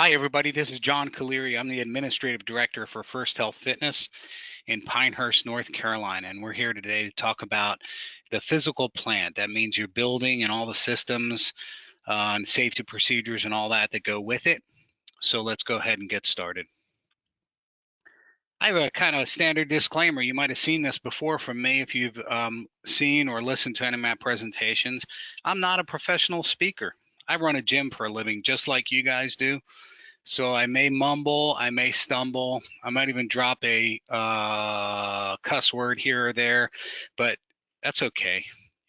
Hi, everybody. This is John Caliri. I'm the Administrative Director for First Health Fitness in Pinehurst, North Carolina. And we're here today to talk about the physical plant. That means your building and all the systems and safety procedures and all that go with it. So let's go ahead and get started. I have a kind of standard disclaimer. You might have seen this before from me if you've seen or listened to any of my presentations. I'm not a professional speaker. I run a gym for a living, just like you guys do. So I may mumble, I may stumble, I might even drop a cuss word here or there, but that's okay.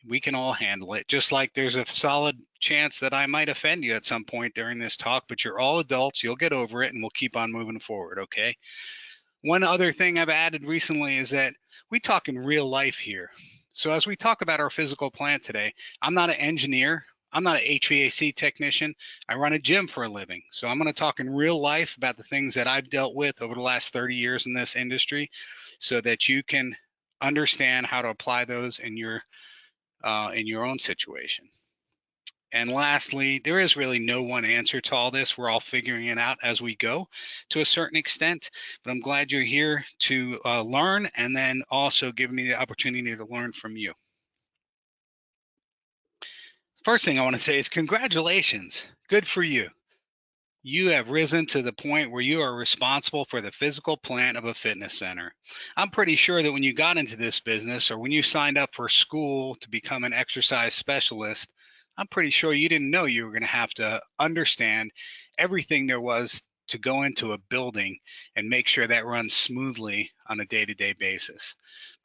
We can all handle it. Just like there's a solid chance that I might offend you at some point during this talk, but you're all adults. You'll get over it and we'll keep on moving forward, okay? One other thing I've added recently is that we talk in real life here. So as we talk about our physical plant today, I'm not an engineer. I'm not an HVAC technician. I run a gym for a living. So I'm going to talk in real life about the things that I've dealt with over the last 30 years in this industry so that you can understand how to apply those in your own situation. And lastly, there is really no one answer to all this. We're all figuring it out as we go to a certain extent, but I'm glad you're here to learn and then also give me the opportunity to learn from you. First thing I want to say is congratulations. Good for you. You have risen to the point where you are responsible for the physical plant of a fitness center. I'm pretty sure that when you got into this business or when you signed up for school to become an exercise specialist, I'm pretty sure you didn't know you were going to have to understand everything there was to go into a building and make sure that runs smoothly on a day-to-day basis.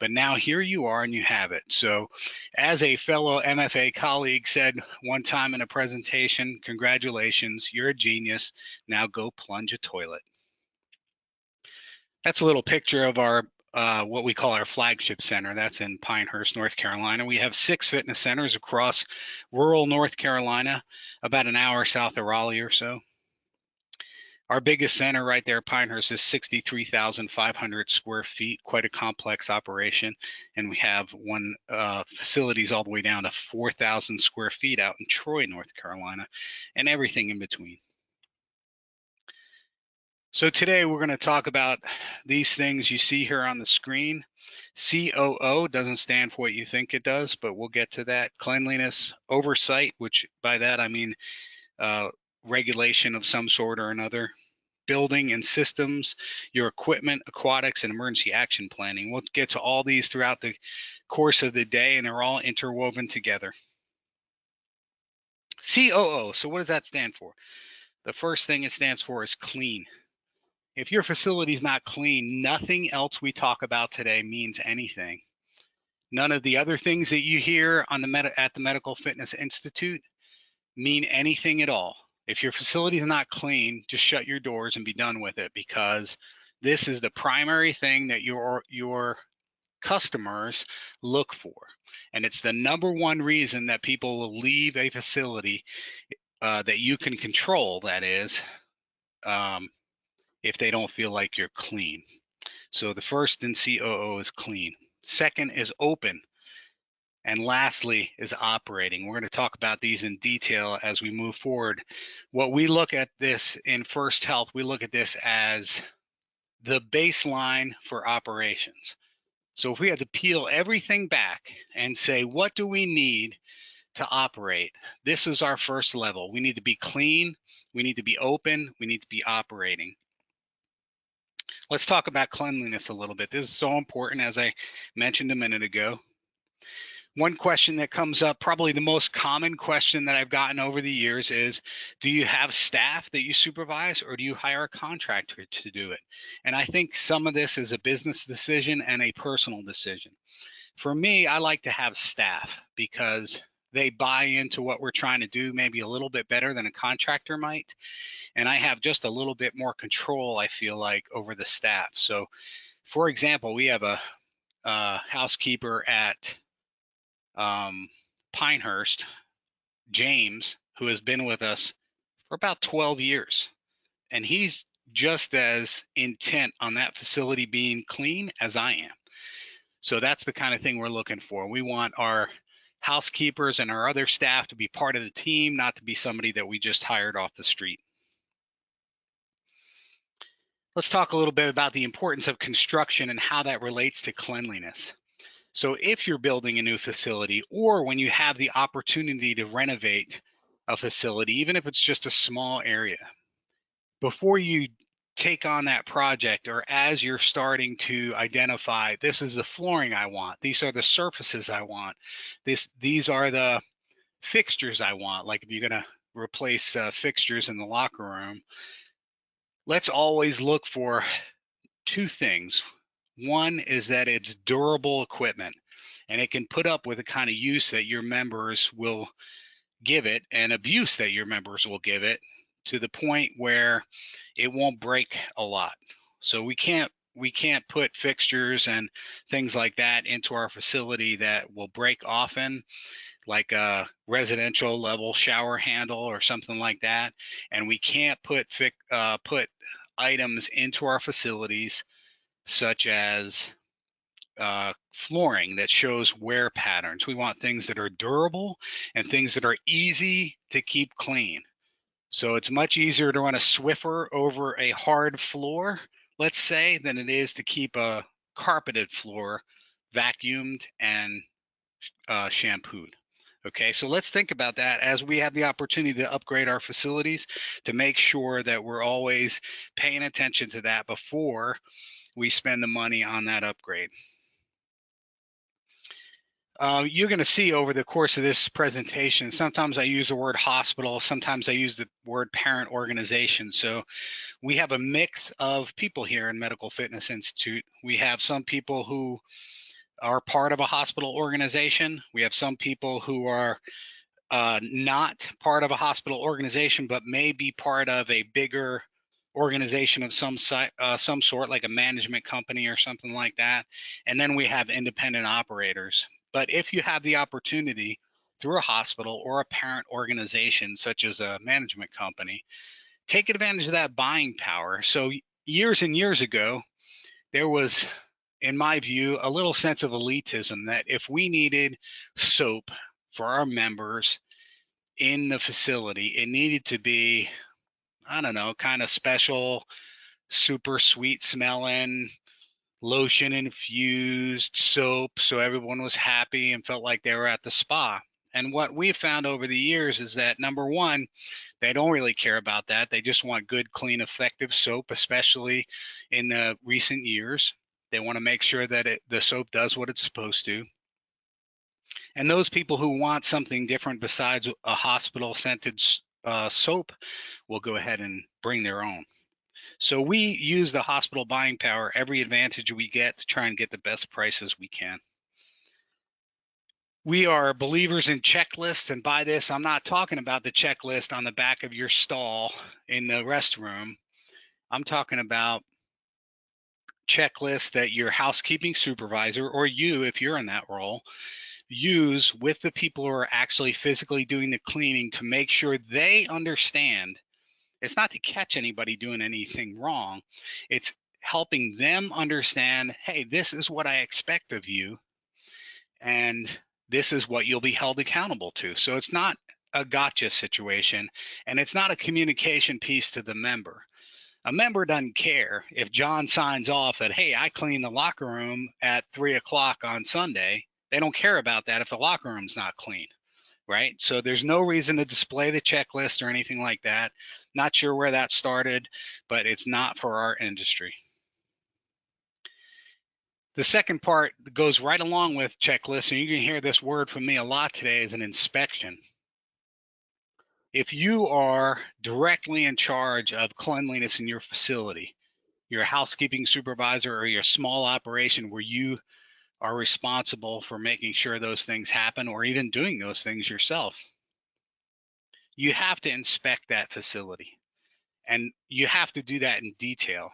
But now here you are and you have it. So as a fellow MFA colleague said one time in a presentation, congratulations, you're a genius. Now go plunge a toilet. That's a little picture of our what we call our flagship center. That's in Pinehurst, North Carolina. We have 6 fitness centers across rural North Carolina, about an hour south of Raleigh or so. Our biggest center right there, Pinehurst, is 63,500 square feet, quite a complex operation. And we have one facilities all the way down to 4,000 square feet out in Troy, North Carolina, and everything in between. So today we're going to talk about these things you see here on the screen. COO doesn't stand for what you think it does, but we'll get to that. Cleanliness, oversight, which by that I mean regulation of some sort or another. Building and systems, your equipment, aquatics, and emergency action planning. We'll get to all these throughout the course of the day, and they're all interwoven together. COO, so what does that stand for? The first thing it stands for is clean. If your facility is not clean, nothing else we talk about today means anything. None of the other things that you hear on at the Medical Fitness Institute mean anything at all. If your facility is not clean, just shut your doors and be done with it, because this is the primary thing that your customers look for. And it's the number one reason that people will leave a facility that you can control, that is, if they don't feel like you're clean. So the first in COO is clean. Second is open. And lastly is operating. We're going to talk about these in detail as we move forward. What we look at this in First Health, we look at this as the baseline for operations. So if we had to peel everything back and say, what do we need to operate? This is our first level. We need to be clean, we need to be open, we need to be operating. Let's talk about cleanliness a little bit. This is so important, as I mentioned a minute ago. One question that comes up, probably the most common question that I've gotten over the years, is do you have staff that you supervise, or do you hire a contractor to do it? And I think some of this is a business decision and a personal decision. For me, I like to have staff because they buy into what we're trying to do maybe a little bit better than a contractor might. And I have just a little bit more control, I feel like, over the staff. So for example, we have a housekeeper at Pinehurst, James, who has been with us for about 12 years. And he's just as intent on that facility being clean as I am. So that's the kind of thing we're looking for. We want our housekeepers and our other staff to be part of the team, not to be somebody that we just hired off the street. Let's talk a little bit about the importance of construction and how that relates to cleanliness. So if you're building a new facility, or when you have the opportunity to renovate a facility, even if it's just a small area, before you take on that project, or as you're starting to identify, this is the flooring I want, these are the surfaces I want, these are the fixtures I want, like if you're going to replace fixtures in the locker room, let's always look for two things. One is that it's durable equipment and it can put up with the kind of use that your members will give it and abuse that your members will give it, to the point where it won't break a lot. So we can't put fixtures and things like that into our facility that will break often, like a residential level shower handle or something like that. And we can't put items into our facilities such as flooring that shows wear patterns. We want things that are durable and things that are easy to keep clean. So it's much easier to run a Swiffer over a hard floor, let's say, than it is to keep a carpeted floor vacuumed and shampooed. Okay, so let's think about that as we have the opportunity to upgrade our facilities, to make sure that we're always paying attention to that before we spend the money on that upgrade. You're going to see over the course of this presentation, sometimes I use the word hospital, sometimes I use the word parent organization. So we have a mix of people here in Medical Fitness Institute. We have some people who are part of a hospital organization. We have some people who are not part of a hospital organization, but may be part of a bigger organization of some sort, like a management company or something like that. And then we have independent operators. But if you have the opportunity through a hospital or a parent organization, such as a management company, take advantage of that buying power. So years and years ago, there was, in my view, a little sense of elitism that if we needed soap for our members in the facility, it needed to be, I don't know, kind of special, super sweet smelling, lotion infused soap, so everyone was happy and felt like they were at the spa. And what we've found over the years is that, number one, they don't really care about that. They just want good, clean, effective soap, especially in the recent years. They want to make sure that the soap does what it's supposed to. And those people who want something different besides a hospital scented soap will go ahead and bring their own. So we use the hospital buying power, every advantage we get, to try and get the best prices we can. We are believers in checklists, and by this, I'm not talking about the checklist on the back of your stall in the restroom. I'm talking about checklists that your housekeeping supervisor, or you, if you're in that role, use with the people who are actually physically doing the cleaning, to make sure they understand. It's not to catch anybody doing anything wrong. It's helping them understand, hey, this is what I expect of you, and this is what you'll be held accountable to. So it's not a gotcha situation, and it's not a communication piece to the member. A member doesn't care if John signs off that, hey, I clean the locker room at 3 o'clock on Sunday. They don't care about that if the locker room's not clean, right? So there's no reason to display the checklist or anything like that. Not sure where that started, but it's not for our industry. The second part goes right along with checklists, and you can hear this word from me a lot today, is an inspection. If you are directly in charge of cleanliness in your facility, your housekeeping supervisor, or your small operation where you are responsible for making sure those things happen, or even doing those things yourself, you have to inspect that facility, and you have to do that in detail.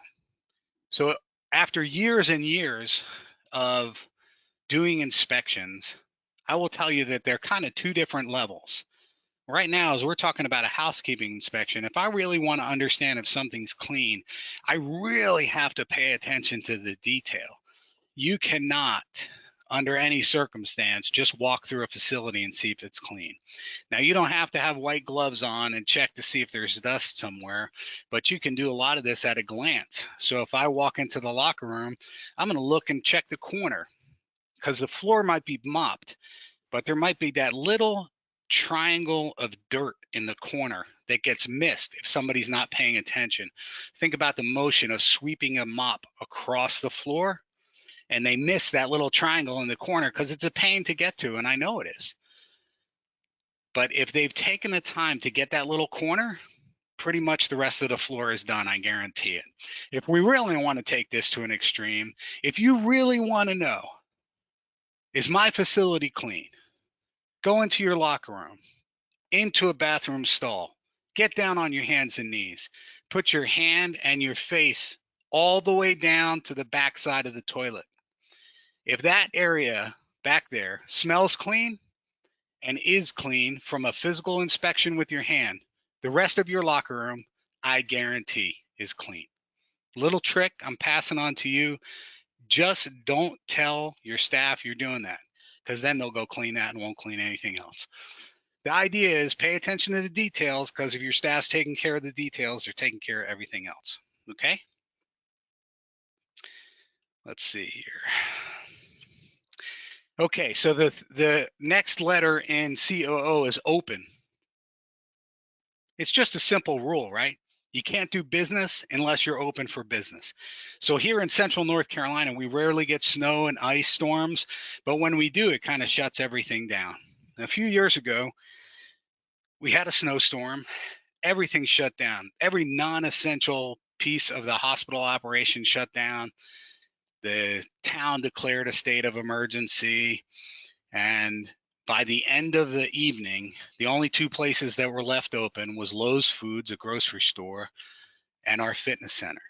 So after years and years of doing inspections, I will tell you that they're kind of two different levels. Right now, as we're talking about a housekeeping inspection, if I really want to understand if something's clean, I really have to pay attention to the detail. You cannot under any circumstance. Just walk through a facility and see if it's clean. Now, you don't have to have white gloves on and check to see if there's dust somewhere, but you can do a lot of this at a glance. So if I walk into the locker room, I'm going to look and check the corner because the floor might be mopped, but there might be that little triangle of dirt in the corner that gets missed if somebody's not paying attention. Think about the motion of sweeping a mop across the floor, and they miss that little triangle in the corner because it's a pain to get to, and I know it is. But if they've taken the time to get that little corner, pretty much the rest of the floor is done, I guarantee it. If we really want to take this to an extreme, if you really want to know, is my facility clean? Go into your locker room, into a bathroom stall, get down on your hands and knees, put your hand and your face all the way down to the back side of the toilet. If that area back there smells clean and is clean from a physical inspection with your hand, the rest of your locker room, I guarantee, is clean. Little trick I'm passing on to you. Just don't tell your staff you're doing that, because then they'll go clean that and won't clean anything else. The idea is pay attention to the details, because if your staff's taking care of the details, they're taking care of everything else. Okay? Let's see here. Okay, so the next letter in COO is open. It's just a simple rule, right? You can't do business unless you're open for business. So here in central North Carolina, we rarely get snow and ice storms, but when we do, it kind of shuts everything down. A few years ago, we had a snowstorm. Everything shut down. Every non-essential piece of the hospital operation shut down. The town declared a state of emergency. And by the end of the evening, the only two places that were left open was Lowe's Foods, a grocery store, and our fitness center.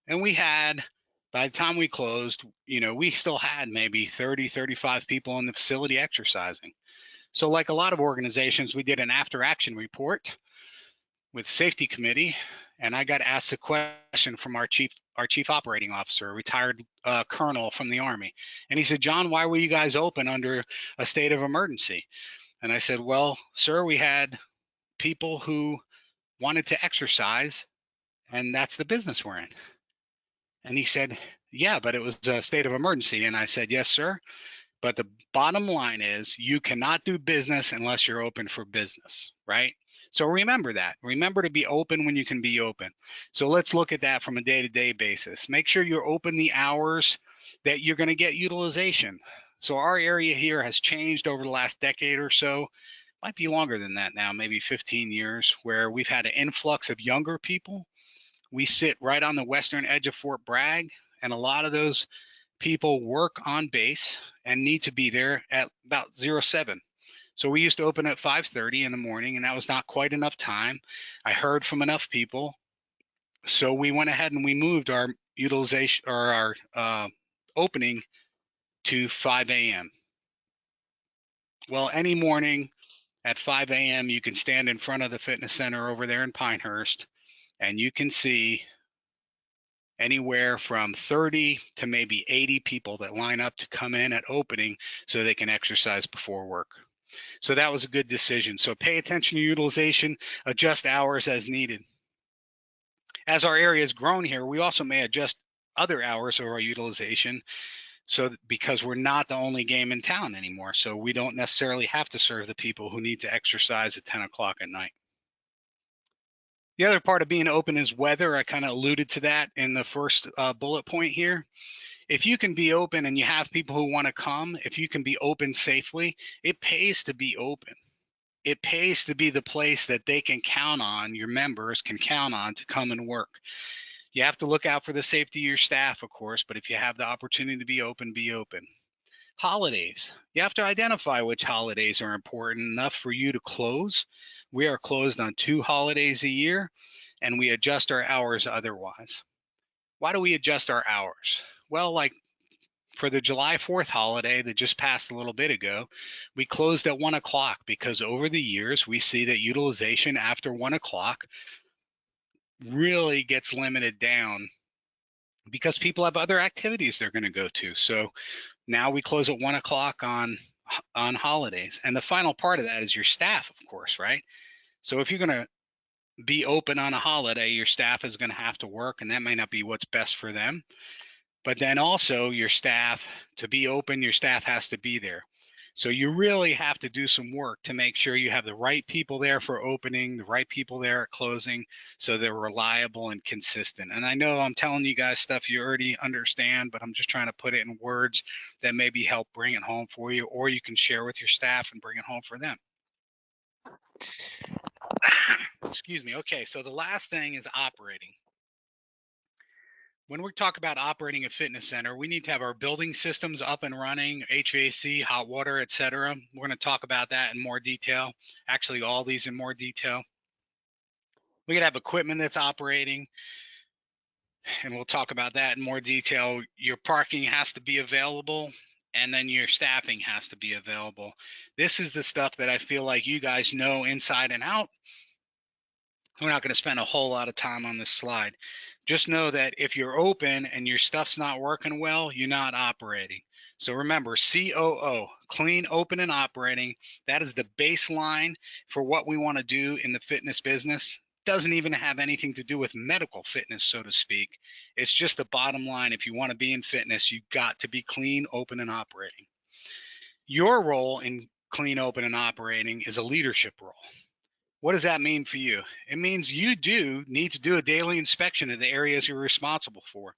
And we had, by the time we closed, we still had maybe 30, 35 people in the facility exercising. So like a lot of organizations, we did an after action report with safety committee, and I got asked a question from our chief operating officer, a retired colonel from the Army. And he said, "John, why were you guys open under a state of emergency?" And I said, "Well, sir, we had people who wanted to exercise, and that's the business we're in." And he said, "Yeah, but it was a state of emergency." And I said, "Yes, sir. But the bottom line is you cannot do business unless you're open for business, right?" So remember that. Remember to be open when you can be open. So let's look at that from a day-to-day basis. Make sure you're open the hours that you're going to get utilization. So our area here has changed over the last decade or so. Might be longer than that now, maybe 15 years, where we've had an influx of younger people. We sit right on the western edge of Fort Bragg, and a lot of those people work on base and need to be there at about 07. So we used to open at 5:30 in the morning, and that was not quite enough time. I heard from enough people, so we went ahead and we moved our utilization or our opening to 5 a.m. Well, any morning at 5 a.m., you can stand in front of the fitness center over there in Pinehurst, and you can see anywhere from 30 to maybe 80 people that line up to come in at opening so they can exercise before work. So that was a good decision. So pay attention to utilization, adjust hours as needed. As our area has grown here, we also may adjust other hours of our utilization, so because we're not the only game in town anymore. So we don't necessarily have to serve the people who need to exercise at 10 o'clock at night. The other part of being open is weather. I kind of alluded to that in the first bullet point here. If you can be open and you have people who want to come, if you can be open safely, it pays to be open. It pays to be the place that they can count on, your members can count on to come and work. You have to look out for the safety of your staff, of course, but if you have the opportunity to be open, be open. Holidays. You have to identify which holidays are important enough for you to close. We are closed on 2 holidays a year, and we adjust our hours otherwise. Why do we adjust our hours? Well, like for the July 4th holiday that just passed a little bit ago, we closed at 1 o'clock because over the years, we see that utilization after 1 o'clock really gets limited down because people have other activities they're going to go to. So Now we close at 1 o'clock on holidays. And the final part of that is your staff, of course, right? So if you're going to be open on a holiday, your staff is going to have to work, and that may not be what's best for them. But then also your staff, to be open, your staff has to be there. So you really have to do some work to make sure you have the right people there for opening, the right people there at closing, so they're reliable and consistent. And I know I'm telling you guys stuff you already understand, but I'm just trying to put it in words that maybe help bring it home for you, or you can share with your staff and bring it home for them. Excuse me. Okay, so the last thing is operating. When we talk about operating a fitness center, we need to have our building systems up and running, HVAC, hot water, etc. We're going to talk about that in more detail. Actually, all these in more detail. We could have equipment that's operating, and we'll talk about that in more detail. Your parking has to be available, and then your staffing has to be available. This is the stuff that I feel like you guys know inside and out. We're not going to spend a whole lot of time on this slide. Just know that if you're open and your stuff's not working well, you're not operating. So remember, COO, clean, open, and operating. That is the baseline for what we want to do in the fitness business. Doesn't even have anything to do with medical fitness, so to speak. It's just the bottom line. If you want to be in fitness, you've got to be clean, open, and operating. Your role in clean, open, and operating is a leadership role. What does that mean for you? It means you do need to do a daily inspection of the areas you're responsible for.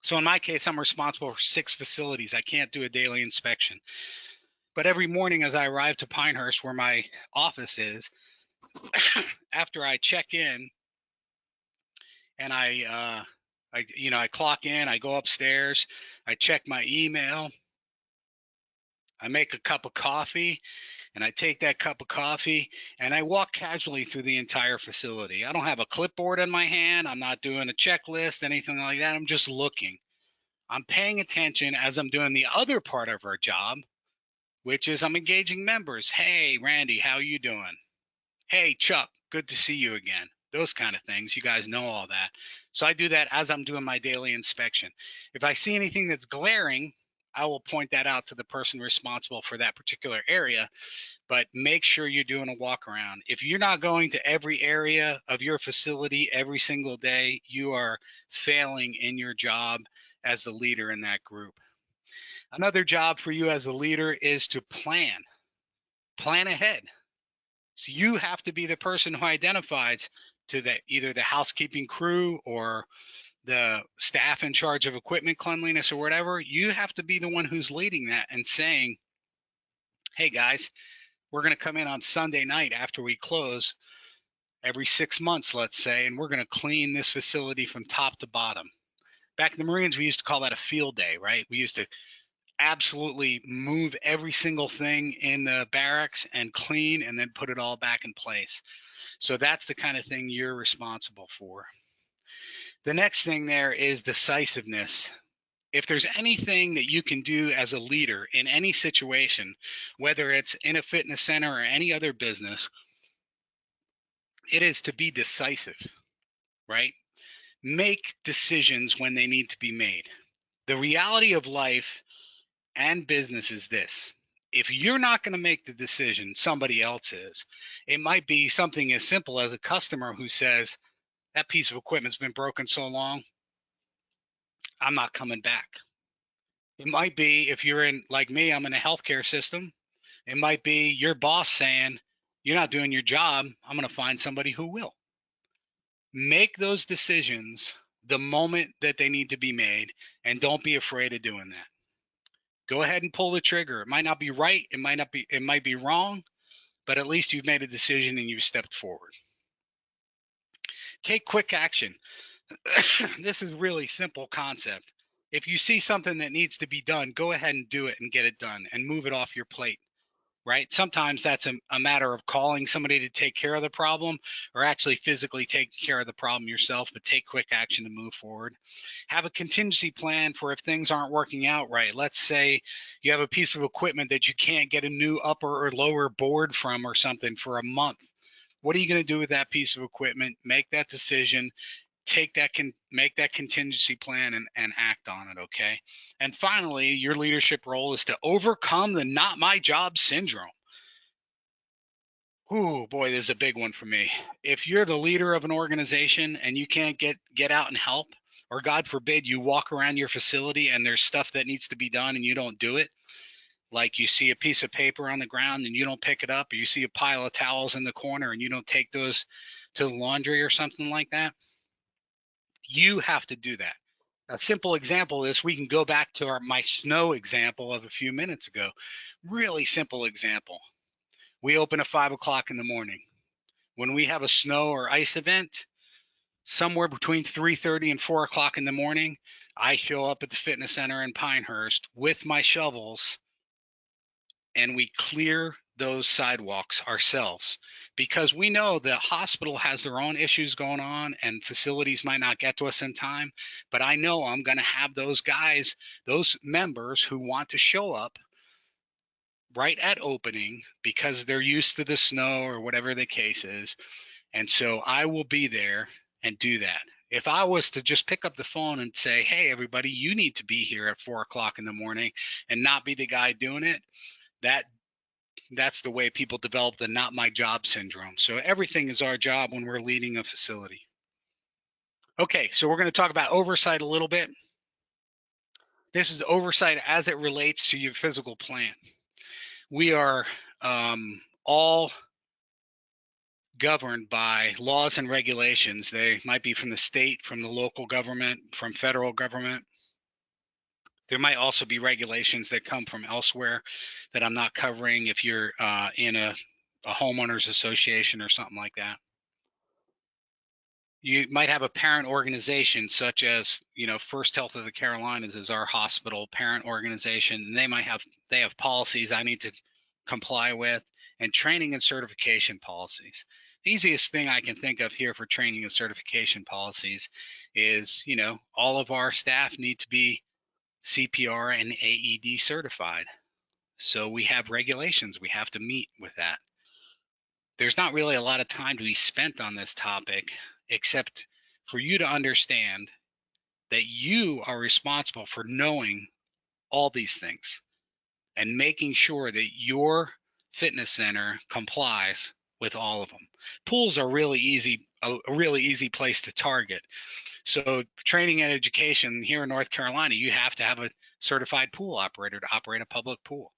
So in my case, I'm responsible for 6 facilities. I can't do a daily inspection. But every morning as I arrive to Pinehurst, where my office is, after I check in and I clock in, I go upstairs, I check my email, I make a cup of coffee, and I take that cup of coffee and I walk casually through the entire facility. I don't have a clipboard in my hand. I'm not doing a checklist, anything like that. I'm just looking. I'm paying attention as I'm doing the other part of our job, which is I'm engaging members. Hey, Randy, how you doing? Hey, Chuck, good to see you again. Those kind of things. You guys know all that. So I do that as I'm doing my daily inspection. If I see anything that's glaring, I will point that out to the person responsible for that particular area. But make sure you're doing a walk around. If you're not going to every area of your facility every single day, you are failing in your job as the leader in that group. Another job for you as a leader is to plan ahead. So you have to be the person who identifies to either the housekeeping crew or the staff in charge of equipment cleanliness or whatever. You have to be the one who's leading that and saying, hey guys, we're going to come in on Sunday night after we close every 6 months, let's say, and we're going to clean this facility from top to bottom. Back in the Marines, we used to call that a field day, right? We used to absolutely move every single thing in the barracks and clean and then put it all back in place. So that's the kind of thing you're responsible for. The next thing there is decisiveness. If there's anything that you can do as a leader in any situation, whether it's in a fitness center or any other business, it is to be decisive, right? Make decisions when they need to be made. The reality of life and business is this. If you're not going to make the decision, somebody else is. It might be something as simple as a customer who says, that piece of equipment's been broken so long, I'm not coming back. It might be, if you're in, like me, I'm in a healthcare system. It might be your boss saying, you're not doing your job, I'm going to find somebody who will. Make those decisions the moment that they need to be made, and don't be afraid of doing that. Go ahead and pull the trigger. It might not be right, it might be wrong, but at least you've made a decision and you've stepped forward. Take quick action. This is really simple concept. If you see something that needs to be done, go ahead and do it and get it done and move it off your plate. Right? Sometimes that's a matter of calling somebody to take care of the problem, or actually physically taking care of the problem yourself, but take quick action to move forward. Have a contingency plan for if things aren't working out right. Let's say you have a piece of equipment that you can't get a new upper or lower board from or something for a month. What are you going to do with that piece of equipment? Make that decision. make that contingency plan and act on it. Okay. And finally, your leadership role is to overcome the not my job syndrome. Oh boy, this is a big one for me. If you're the leader of an organization and you can't get out and help, or God forbid you walk around your facility and there's stuff that needs to be done and you don't do it, like you see a piece of paper on the ground and you don't pick it up, or you see a pile of towels in the corner and you don't take those to the laundry or something like that, you have to do that. A simple example is we can go back to my snow example of a few minutes ago. Really simple example. We open at 5 o'clock in the morning. When we have a snow or ice event, somewhere between 3:30 and 4 o'clock in the morning, I show up at the fitness center in Pinehurst with my shovels and we clear those sidewalks ourselves, because we know the hospital has their own issues going on and facilities might not get to us in time. But I know I'm going to have those guys, those members who want to show up right at opening because they're used to the snow or whatever the case is. And so I will be there and do that. If I was to just pick up the phone and say, hey, everybody, you need to be here at 4 o'clock in the morning and not be the guy doing it, that's the way people develop the not my job syndrome. So everything is our job when we're leading a facility. Okay, so we're going to talk about oversight a little bit. This is oversight as it relates to your physical plan. We are all governed by laws and regulations. They might be from the state, from the local government, from federal government. There might also be regulations that come from elsewhere that I'm not covering if you're in a homeowners association or something like that. You might have a parent organization such as, First Health of the Carolinas is our hospital parent organization, and they have policies I need to comply with, and training and certification policies. The easiest thing I can think of here for training and certification policies is, all of our staff need to be CPR and AED certified. So we have regulations we have to meet with that. There's not really a lot of time to be spent on this topic, except for you to understand that you are responsible for knowing all these things and making sure that your fitness center complies with all of them. Pools are really easy, a really easy place to target. So training and education here in North Carolina, you have to have a certified pool operator to operate a public pool.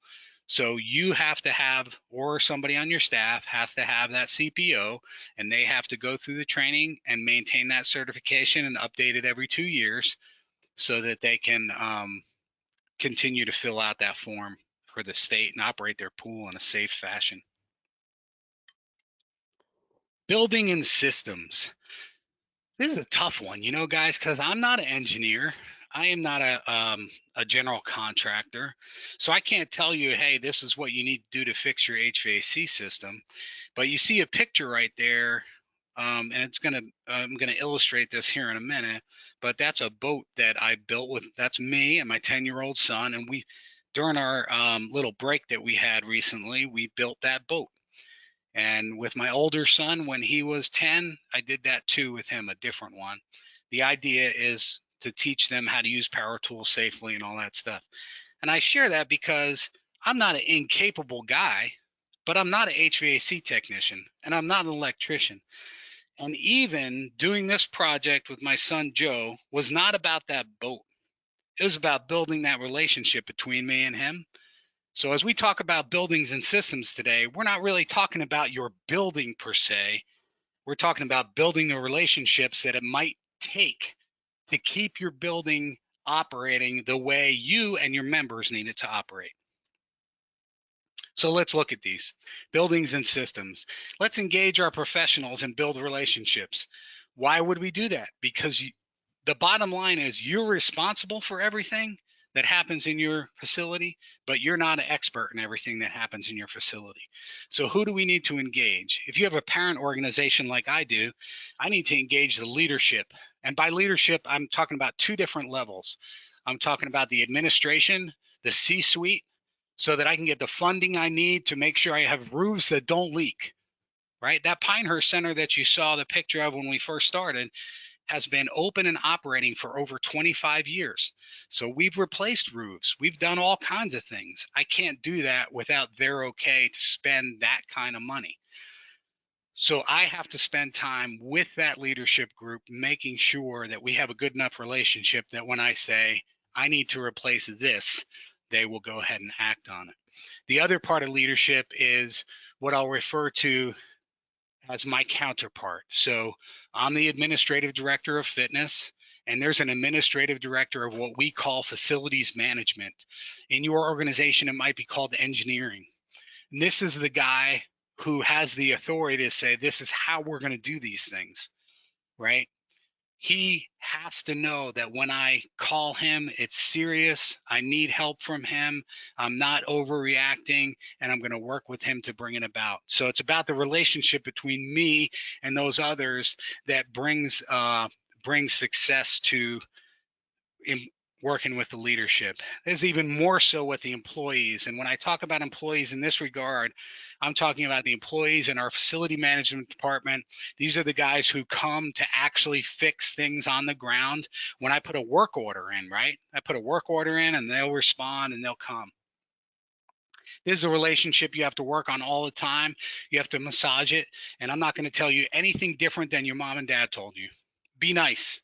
So you have to have, or somebody on your staff has to have that CPO, and they have to go through the training and maintain that certification and update it every 2 years so that they can continue to fill out that form for the state and operate their pool in a safe fashion. Building and systems. This is a tough one, guys, because I'm not an engineer. I am not a general contractor. So I can't tell you, hey, this is what you need to do to fix your HVAC system. But you see a picture right there, and I'm gonna illustrate this here in a minute. But that's a boat that I built that's me and my 10-year-old son. And during our little break that we had recently, we built that boat. And with my older son, when he was 10, I did that too with him, a different one. The idea is to teach them how to use power tools safely and all that stuff. And I share that because I'm not an incapable guy, but I'm not an HVAC technician and I'm not an electrician. And even doing this project with my son Joe was not about that boat. It was about building that relationship between me and him. So as we talk about buildings and systems today, we're not really talking about your building per se. We're talking about building the relationships that it might take to keep your building operating the way you and your members need it to operate. So let's look at these buildings and systems. Let's engage our professionals and build relationships. Why would we do that? Because the bottom line is you're responsible for everything that happens in your facility, but you're not an expert in everything that happens in your facility. So who do we need to engage? If you have a parent organization like I do, I need to engage the leadership. And by leadership, I'm talking about two different levels. I'm talking about the administration, the C-suite, so that I can get the funding I need to make sure I have roofs that don't leak, right? That Pinehurst Center that you saw the picture of when we first started, has been open and operating for over 25 years. So we've replaced roofs. We've done all kinds of things. I can't do that without their okay to spend that kind of money. So I have to spend time with that leadership group, making sure that we have a good enough relationship that when I say, I need to replace this, they will go ahead and act on it. The other part of leadership is what I'll refer to as my counterpart. So I'm the administrative director of fitness, and there's an administrative director of what we call facilities management. In your organization, it might be called engineering. And this is the guy who has the authority to say, this is how we're going to do these things, right? He has to know that when I call him, it's serious. I need help from him. I'm not overreacting, and I'm going to work with him to bring it about. So it's about the relationship between me and those others that brings success to working with the leadership. There's even more so with the employees. And when I talk about employees in this regard, I'm talking about the employees in our facility management department. These are the guys who come to actually fix things on the ground. When I put a work order in, right? I put a work order in and they'll respond and they'll come. This is a relationship you have to work on all the time. You have to massage it. And I'm not going to tell you anything different than your mom and dad told you. Be nice.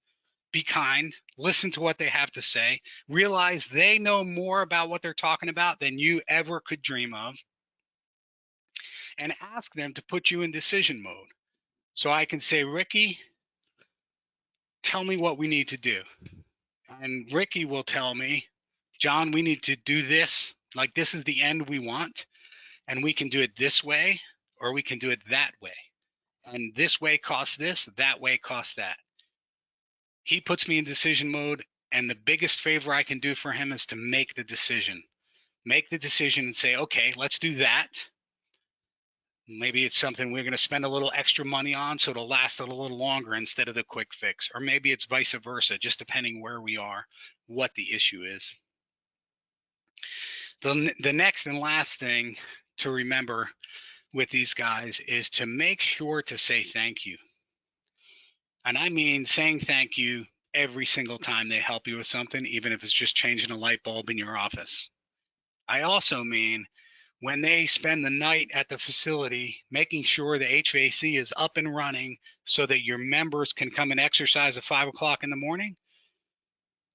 Be kind, listen to what they have to say, realize they know more about what they're talking about than you ever could dream of, and ask them to put you in decision mode. So I can say, Ricky, tell me what we need to do. And Ricky will tell me, John, we need to do this. Like, this is the end we want. And we can do it this way, or we can do it that way. And this way costs this, that way costs that. He puts me in decision mode. And the biggest favor I can do for him is to make the decision. Make the decision and say, okay, let's do that. Maybe it's something we're going to spend a little extra money on so it'll last a little longer instead of the quick fix. Or maybe it's vice versa, just depending where we are, what the issue is. The next and last thing to remember with these guys is to make sure to say thank you. And I mean saying thank you every single time they help you with something, even if it's just changing a light bulb in your office. I also mean when they spend the night at the facility, making sure the HVAC is up and running so that your members can come and exercise at 5 o'clock in the morning,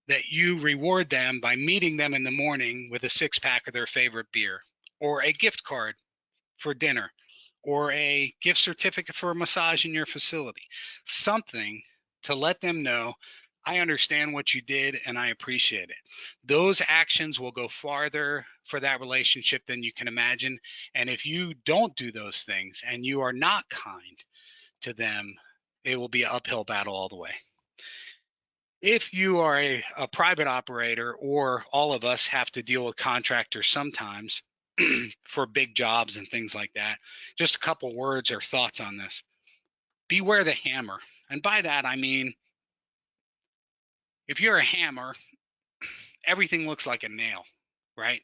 that you reward them by meeting them in the morning with a 6-pack of their favorite beer or a gift card for dinner or a gift certificate for a massage in your facility. Something to let them know, I understand what you did and I appreciate it. Those actions will go farther for that relationship than you can imagine. And if you don't do those things and you are not kind to them, it will be an uphill battle all the way. If you are a private operator, or all of us have to deal with contractors sometimes for big jobs and things like that, just a couple words or thoughts on this. Beware the hammer. And by that, I mean, if you're a hammer, everything looks like a nail, right?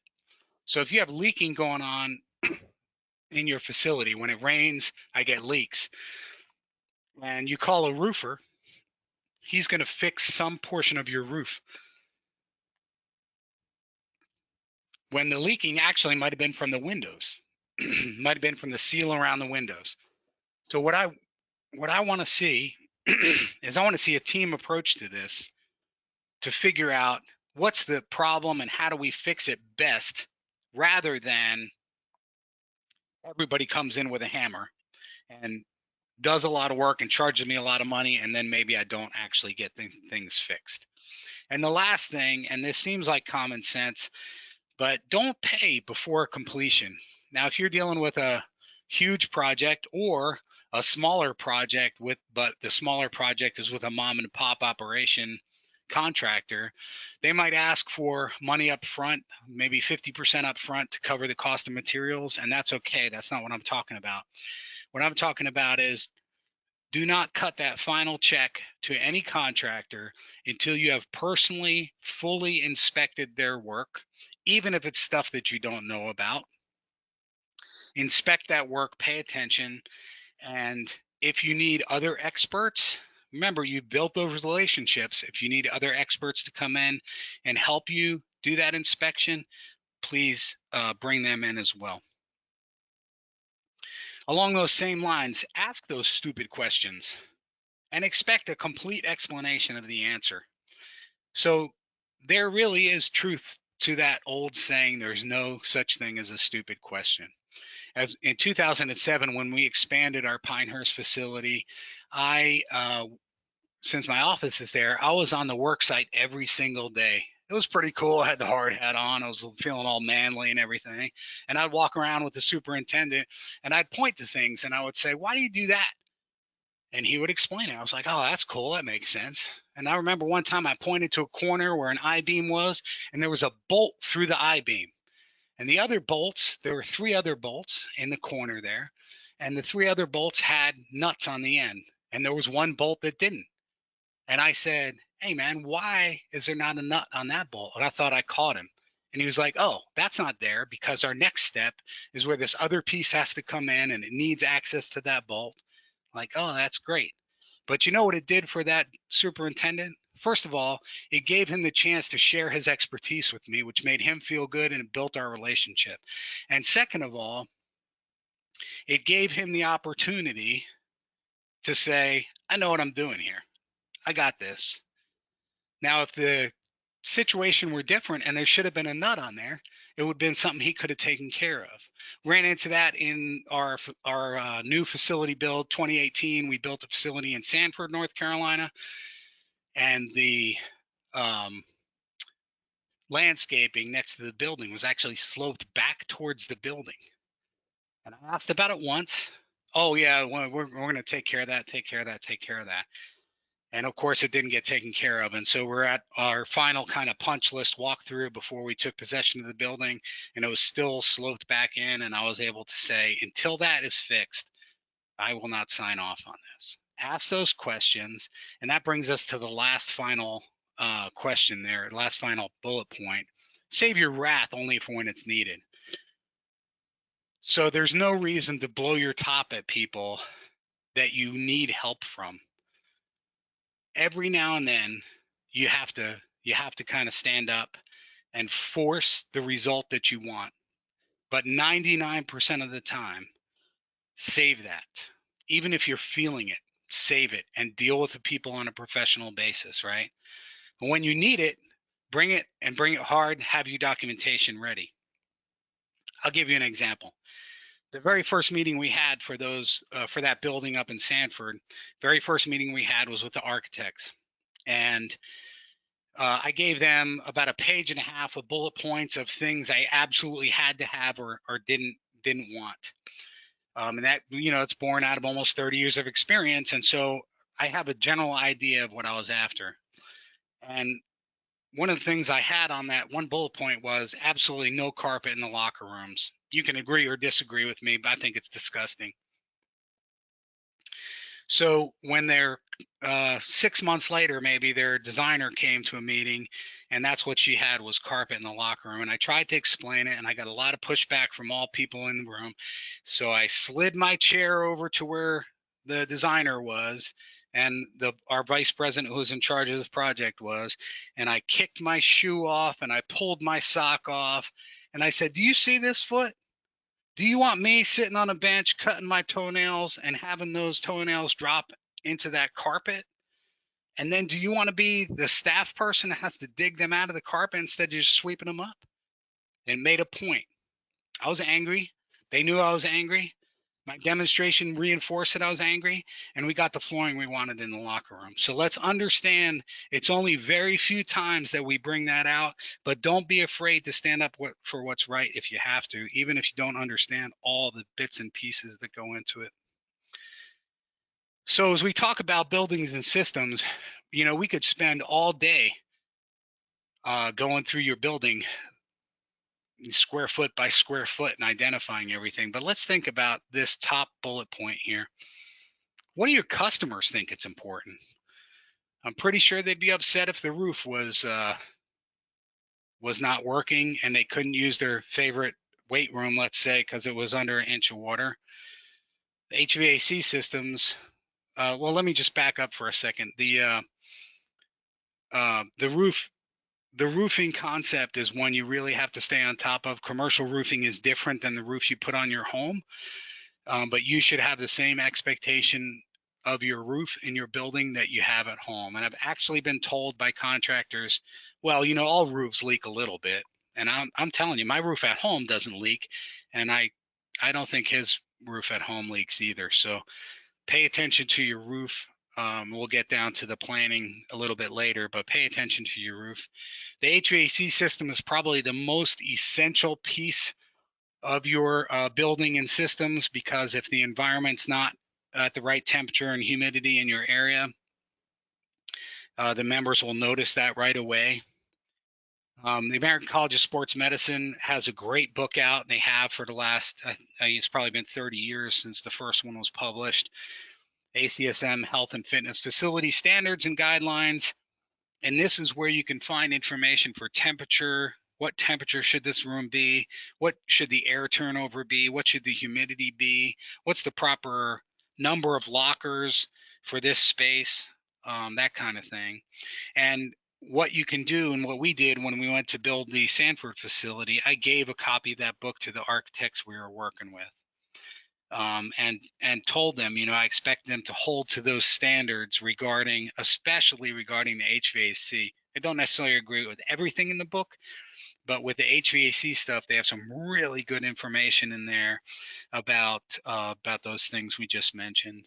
So if you have leaking going on in your facility, when it rains, I get leaks, and you call a roofer, he's going to fix some portion of your roof. When the leaking actually might have been from the windows, might have been from the seal around the windows. So what I want to see is I want to see a team approach to this to figure out what's the problem and how do we fix it best, rather than everybody comes in with a hammer and does a lot of work and charges me a lot of money, and then maybe I don't actually get things fixed. And the last thing, and this seems like common sense, but don't pay before completion. Now, if you're dealing with a huge project or a smaller project but the smaller project is with a mom and pop operation contractor, they might ask for money up front, maybe 50% up front to cover the cost of materials, and that's okay. That's not what I'm talking about. What I'm talking about is, do not cut that final check to any contractor until you have personally, fully inspected their work, even if it's stuff that you don't know about. Inspect that work, pay attention, and if you need other experts, Remember, you've built those relationships. If you need other experts to come in and help you do that inspection, please bring them in as well. Along those same lines, ask those stupid questions and expect a complete explanation of the answer. So there really is truth to that old saying, there's no such thing as a stupid question. As in 2007, when we expanded our Pinehurst facility, since my office is there, I was on the work site every single day. It was pretty cool. I had the hard hat on. I was feeling all manly and everything. And I'd walk around with the superintendent and I'd point to things and I would say, "Why do you do that?" And he would explain it. I was like, "Oh, that's cool. That makes sense." And I remember one time I pointed to a corner where an I-beam was, and there was a bolt through the I-beam. And the other bolts, there were 3 other bolts in the corner there. And the 3 other bolts had nuts on the end. And there was one bolt that didn't. And I said, "Hey, man, why is there not a nut on that bolt?" And I thought I caught him. And he was like, "Oh, that's not there because our next step is where this other piece has to come in and it needs access to that bolt." Like, "Oh, that's great." But you know what it did for that superintendent? First of all, it gave him the chance to share his expertise with me, which made him feel good and it built our relationship. And second of all, it gave him the opportunity to say, "I know what I'm doing here. I got this." Now, if the situation were different and there should have been a nut on there, it would have been something he could have taken care of. Ran into that in our new facility build 2018. We built a facility in Sanford, North Carolina, and the um, landscaping next to the building was actually sloped back towards the building. And I asked about it once. "Oh yeah, we're going to take care of that, take care of that, take care of that." And of course, it didn't get taken care of. And so we're at our final kind of punch list walkthrough before we took possession of the building, and it was still sloped back in. And I was able to say, until that is fixed, I will not sign off on this. Ask those questions. And that brings us to the last final question there, last final bullet point. Save your wrath only for when it's needed. So there's no reason to blow your top at people that you need help from. Every now and then you have to kind of stand up and force the result that you want. But 99% of the time, save that. Even if you're feeling it, save it and deal with the people on a professional basis, right? And when you need it, bring it and bring it hard, have your documentation ready. I'll give you an example. The very first meeting we had for that building up in Sanford, very first meeting we had was with the architects. And I gave them about a page and a half of bullet points of things I absolutely had to have or didn't want. And that, it's born out of almost 30 years of experience. And so I have a general idea of what I was after. And one of the things I had on that one bullet point was absolutely no carpet in the locker rooms. You can agree or disagree with me, but I think it's disgusting. So when they're 6 months later, maybe their designer came to a meeting, and that's what she had was carpet in the locker room. And I tried to explain it, and I got a lot of pushback from all people in the room. So I slid my chair over to where the designer was, and our vice president who was in charge of this project was, and I kicked my shoe off, and I pulled my sock off, and I said, "Do you see this foot? Do you want me sitting on a bench cutting my toenails and having those toenails drop into that carpet? And then do you want to be the staff person that has to dig them out of the carpet instead of just sweeping them up?" And made a point. I was angry. They knew I was angry. My demonstration reinforced that I was angry, and we got the flooring we wanted in the locker room. So let's understand it's only very few times that we bring that out, but don't be afraid to stand up for what's right if you have to, even if you don't understand all the bits and pieces that go into it. So as we talk about buildings and systems, we could spend all day going through your building square foot by square foot and identifying everything. But let's think about this top bullet point here. What do your customers think it's important? I'm pretty sure they'd be upset if the roof was not working and they couldn't use their favorite weight room, let's say, because it was under an inch of water. The HVAC systems well, let me just back up for a second. The roof, the roofing concept is one you really have to stay on top of. Commercial roofing is different than the roof you put on your home, but you should have the same expectation of your roof in your building that you have at home. And I've actually been told by contractors, well, all roofs leak a little bit. And I'm telling you, my roof at home doesn't leak, and I don't think his roof at home leaks either. So pay attention to your roof. We'll get down to the planning a little bit later, but pay attention to your roof. The HVAC system is probably the most essential piece of your building and systems, because if the environment's not at the right temperature and humidity in your area, the members will notice that right away. The American College of Sports Medicine has a great book out. They have for the last, it's probably been 30 years since the first one was published. ACSM Health and Fitness Facility Standards and Guidelines. And this is where you can find information for temperature. What temperature should this room be? What should the air turnover be? What should the humidity be? What's the proper number of lockers for this space? That kind of thing. And what you can do, and what we did when we went to build the Sanford facility, I gave a copy of that book to the architects we were working with. And told them, I expect them to hold to those standards especially regarding the HVAC. I don't necessarily agree with everything in the book, but with the HVAC stuff, they have some really good information in there about those things we just mentioned.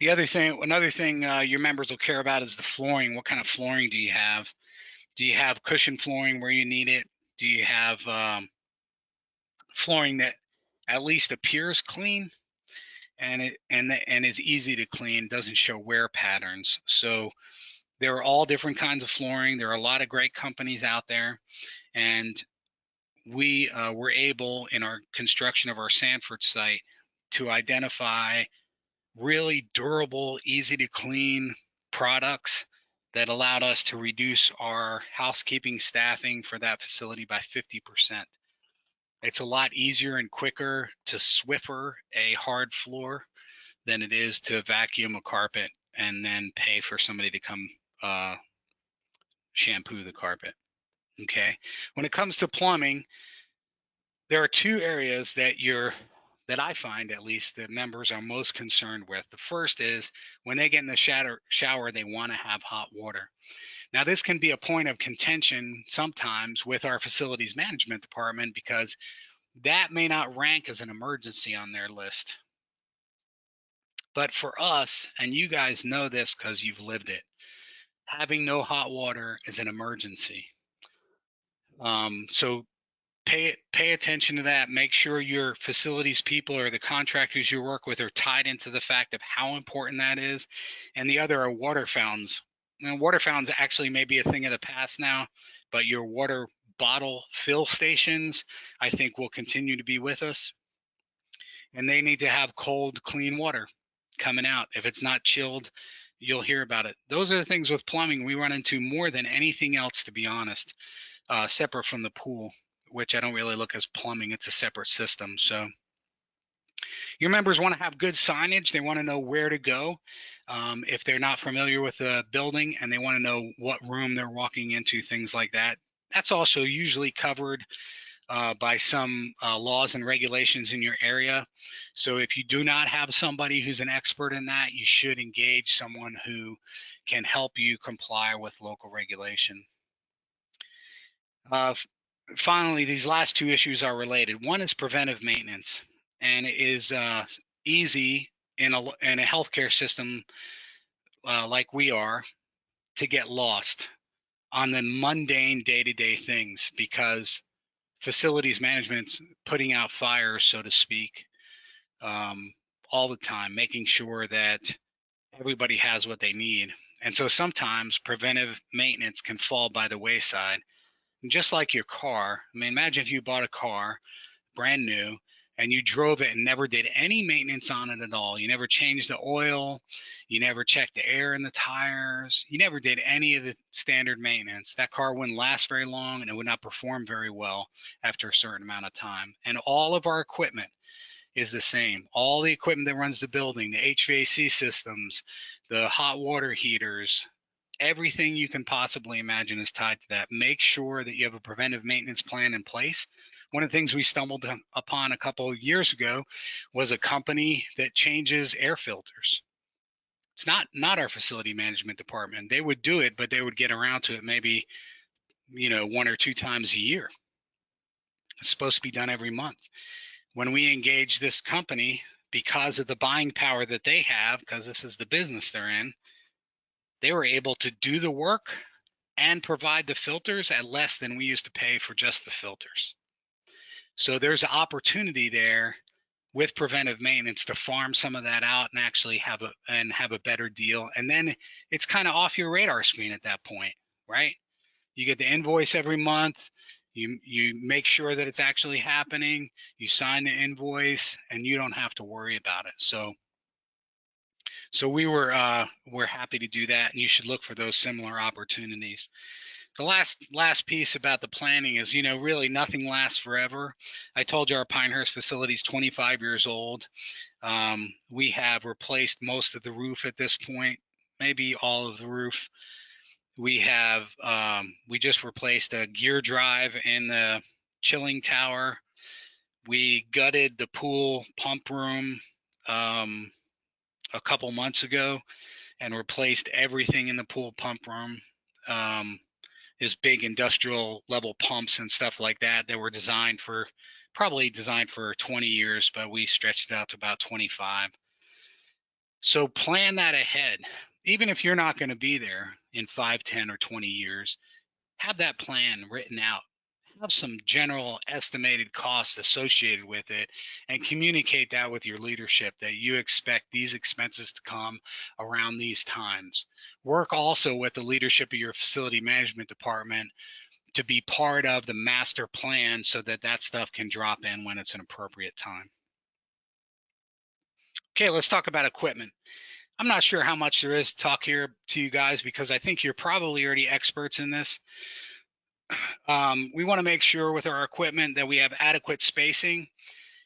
Another thing your members will care about is the flooring. What kind of flooring do you have? Do you have cushion flooring where you need it? Do you have flooring that at least appears clean and is easy to clean, doesn't show wear patterns? So there are all different kinds of flooring. There are a lot of great companies out there, and we were able in our construction of our Sanford site to identify really durable, easy to clean products that allowed us to reduce our housekeeping staffing for that facility by 50%. It's a lot easier and quicker to Swiffer a hard floor than it is to vacuum a carpet and then pay for somebody to come shampoo the carpet. Okay. When it comes to plumbing, there are two areas that I find, at least, that members are most concerned with. The first is when they get in the shower, they want to have hot water. Now, this can be a point of contention sometimes with our facilities management department, because that may not rank as an emergency on their list. But for us, and you guys know this because you've lived it, having no hot water is an emergency. So pay attention to that. Make sure your facilities people or the contractors you work with are tied into the fact of how important that is. And the other are water fountains. And water fountains actually may be a thing of the past now, but your water bottle fill stations, I think, will continue to be with us. And they need to have cold, clean water coming out. If it's not chilled, you'll hear about it. Those are the things with plumbing we run into more than anything else, to be honest, separate from the pool, which I don't really look as plumbing. It's a separate system. So your members want to have good signage. They want to know where to go if they're not familiar with the building, and they want to know what room they're walking into, things like that. That's also usually covered by some laws and regulations in your area. So if you do not have somebody who's an expert in that, you should engage someone who can help you comply with local regulation. Finally, these last two issues are related. One is preventive maintenance, and it is easy in a healthcare system like we are to get lost on the mundane day-to-day things, because facilities management's putting out fires, so to speak, all the time, making sure that everybody has what they need. And so sometimes preventive maintenance can fall by the wayside. And just like your car, I mean, imagine if you bought a car brand new and you drove it and never did any maintenance on it at all. You never changed the oil, you never checked the air in the tires, you never did any of the standard maintenance. That car wouldn't last very long, and it would not perform very well after a certain amount of time. And all of our equipment is the same. All the equipment that runs the building, the HVAC systems, the hot water heaters, everything you can possibly imagine is tied to that. Make sure that you have a preventive maintenance plan in place. One of the things we stumbled upon a couple of years ago was a company that changes air filters. It's not our facility management department. They would do it, but they would get around to it maybe, 1 or 2 times a year. It's supposed to be done every month. When we engage this company, because of the buying power that they have, because this is the business they're in, they were able to do the work and provide the filters at less than we used to pay for just the filters. So there's an opportunity there with preventive maintenance to farm some of that out and actually have a better deal. And then it's kind of off your radar screen at that point, right? You get the invoice every month. You make sure that it's actually happening. You sign the invoice, and you don't have to worry about it. So we're happy to do that, and you should look for those similar opportunities. The last piece about the planning is, really nothing lasts forever. I told you our Pinehurst facility is 25 years old. We have replaced most of the roof at this point, maybe all of the roof. We just replaced a gear drive in the chilling tower. We gutted the pool pump room a couple months ago and replaced everything in the pool pump room. Is big industrial level pumps and stuff like that were probably designed for 20 years, but we stretched it out to about 25. So plan that ahead. Even if you're not going to be there in 5, 10, or 20 years, have that plan written out. Have some general estimated costs associated with it and communicate that with your leadership that you expect these expenses to come around these times. Work also with the leadership of your facility management department to be part of the master plan so that stuff can drop in when it's an appropriate time. Okay, let's talk about equipment. I'm not sure how much there is to talk here to you guys because I think you're probably already experts in this. We want to make sure with our equipment that we have adequate spacing.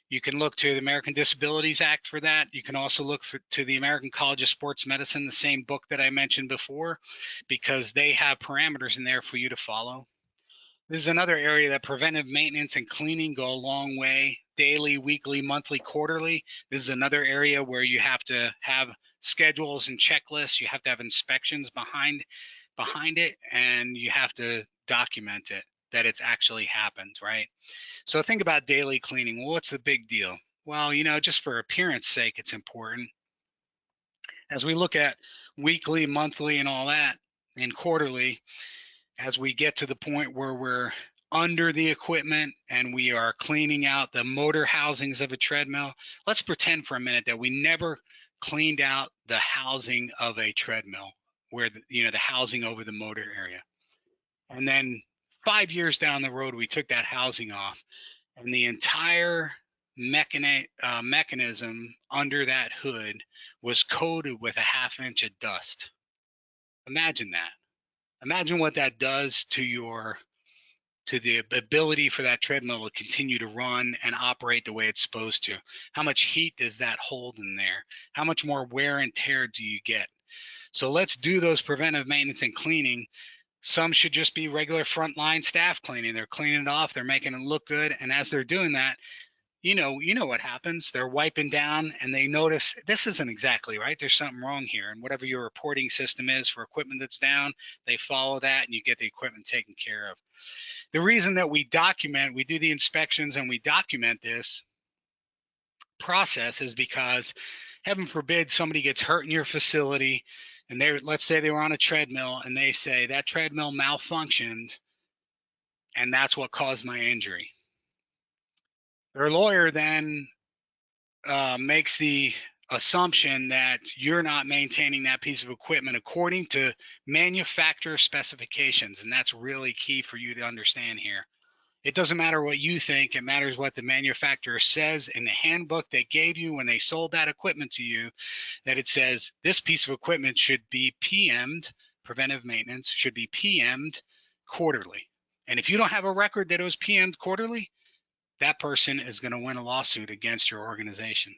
You can look to the American Disabilities Act for that. You can also look to the American College of Sports Medicine, the same book that I mentioned before, because they have parameters in there for you to follow. This is another area that preventive maintenance and cleaning go a long way. Daily, weekly, monthly, quarterly. This is another area where you have to have schedules and checklists. You have to have inspections behind it, and you have to document it, that it's actually happened, right? So think about daily cleaning. Well, what's the big deal? Well, just for appearance sake, it's important. As we look at weekly, monthly, and all that, and quarterly, as we get to the point where we're under the equipment and we are cleaning out the motor housings of a treadmill, let's pretend for a minute that we never cleaned out the housing of a treadmill, where the housing over the motor area. And then 5 years down the road, we took that housing off, and the entire mechanism under that hood was coated with a 1/2 inch of dust. Imagine that. Imagine what that does to the ability for that treadmill to continue to run and operate the way it's supposed to. How much heat does that hold in there? How much more wear and tear do you get? So let's do those preventive maintenance and cleaning. Some should just be regular frontline staff cleaning. They're cleaning it off, they're making it look good, and as they're doing that, you know what happens. They're wiping down and they notice this isn't exactly right. There's something wrong here. And whatever your reporting system is for equipment that's down, they follow that and you get the equipment taken care of. The reason that we do the inspections and we document this process is because, heaven forbid, somebody gets hurt in your facility and let's say they were on a treadmill and they say that treadmill malfunctioned and that's what caused my injury. Their lawyer then makes the assumption that you're not maintaining that piece of equipment according to manufacturer specifications. And that's really key for you to understand here. It doesn't matter what you think. It matters what the manufacturer says in the handbook they gave you when they sold that equipment to you, that it says this piece of equipment should be PM'd, preventive maintenance should be PM'd quarterly. And if you don't have a record that it was PM'd quarterly, that person is going to win a lawsuit against your organization.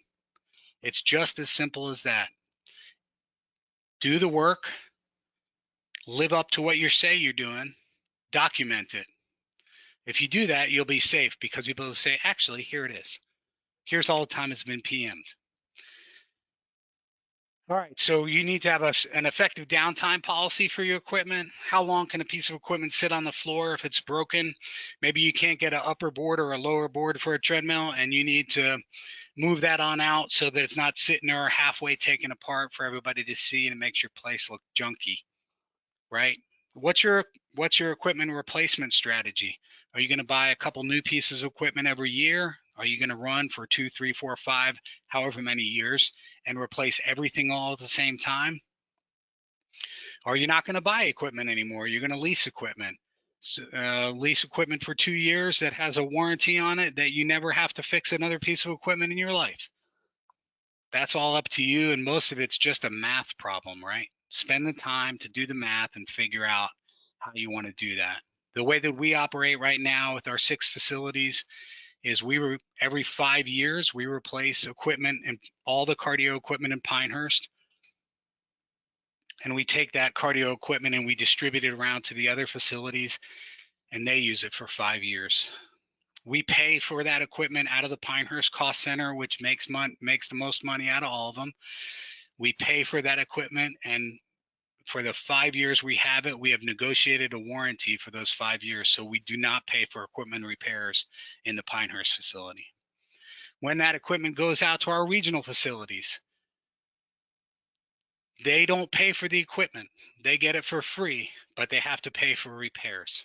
It's just as simple as that. Do the work, live up to what you say you're doing, document it. If you do that, you'll be safe because you'll be able to say, actually, here it is. Here's all the time it's been PM'd. All right, so you need to have an effective downtime policy for your equipment. How long can a piece of equipment sit on the floor if it's broken? Maybe you can't get an upper board or a lower board for a treadmill, and you need to move that on out so that it's not sitting there halfway taken apart for everybody to see, and it makes your place look junky, right? What's your equipment replacement strategy? Are you going to buy a couple new pieces of equipment every year? Are you going to run for 2, 3, 4, 5, however many years and replace everything all at the same time? Or you're not going to buy equipment anymore. You're going to lease equipment. Lease equipment for 2 years that has a warranty on it that you never have to fix another piece of equipment in your life. That's all up to you, and most of it's just a math problem, right? Spend the time to do the math and figure out how you want to do that. The way that we operate right now with our 6 facilities is every 5 years we replace equipment and all the cardio equipment in Pinehurst, and we take that cardio equipment and we distribute it around to the other facilities, and they use it for 5 years. We pay for that equipment out of the Pinehurst Cost Center, which makes the most money out of all of them. We pay for that equipment, and for the 5 years we have it, we have negotiated a warranty for those 5 years, so we do not pay for equipment repairs in the Pinehurst facility. When that equipment goes out to our regional facilities, they don't pay for the equipment. They get it for free, but they have to pay for repairs.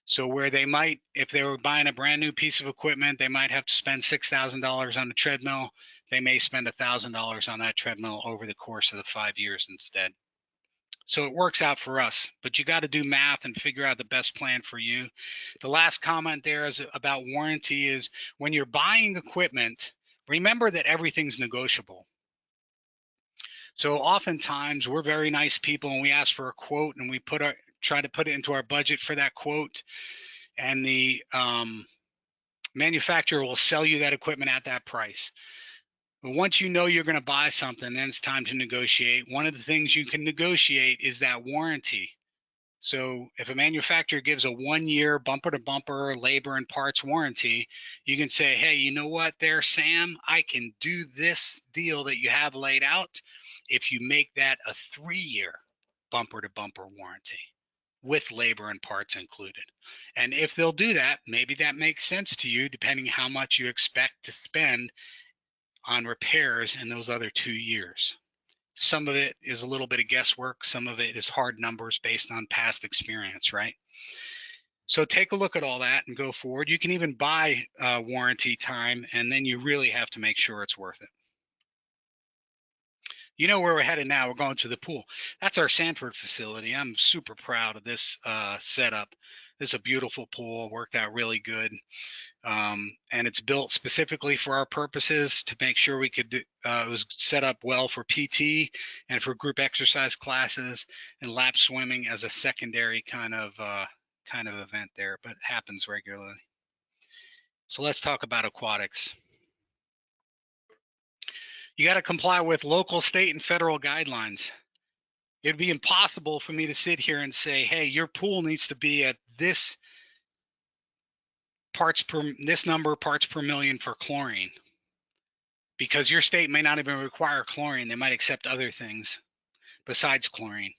So where they might, if they were buying a brand new piece of equipment, they might have to spend $6,000 on a treadmill. They may spend $1,000 on that treadmill over the course of the 5 years instead. So it works out for us, but you got to do math and figure out the best plan for you. The last comment there is about warranty is when you're buying equipment, remember that everything's negotiable. So oftentimes we're very nice people and we ask for a quote and we try to put it into our budget for that quote, and the manufacturer will sell you that equipment at that price. But once you know you're going to buy something, then it's time to negotiate. One of the things you can negotiate is that warranty. So if a manufacturer gives a 1-year bumper to bumper labor and parts warranty, you can say, hey, you know what there, Sam, I can do this deal that you have laid out if you make that a 3-year bumper to bumper warranty with labor and parts included. And if they'll do that, maybe that makes sense to you depending how much you expect to spend on repairs in those other 2 years. Some of it is a little bit of guesswork. Some of it is hard numbers based on past experience, right? So take a look at all that and go forward. You can even buy warranty time, and then you really have to make sure it's worth it. You know where we're headed now. We're going to the pool. That's our Sanford facility. I'm super proud of this setup. This is a beautiful pool. Worked out really good. And it's built specifically for our purposes to make sure we could it was set up well for PT and for group exercise classes and lap swimming as a secondary kind of event there, but it happens regularly. So let's talk about aquatics. You got to comply with local, state, and federal guidelines. It'd be impossible for me to sit here and say, hey, your pool needs to be at this number of parts per million for chlorine, because your state may not even require chlorine. They might accept other things besides chlorine.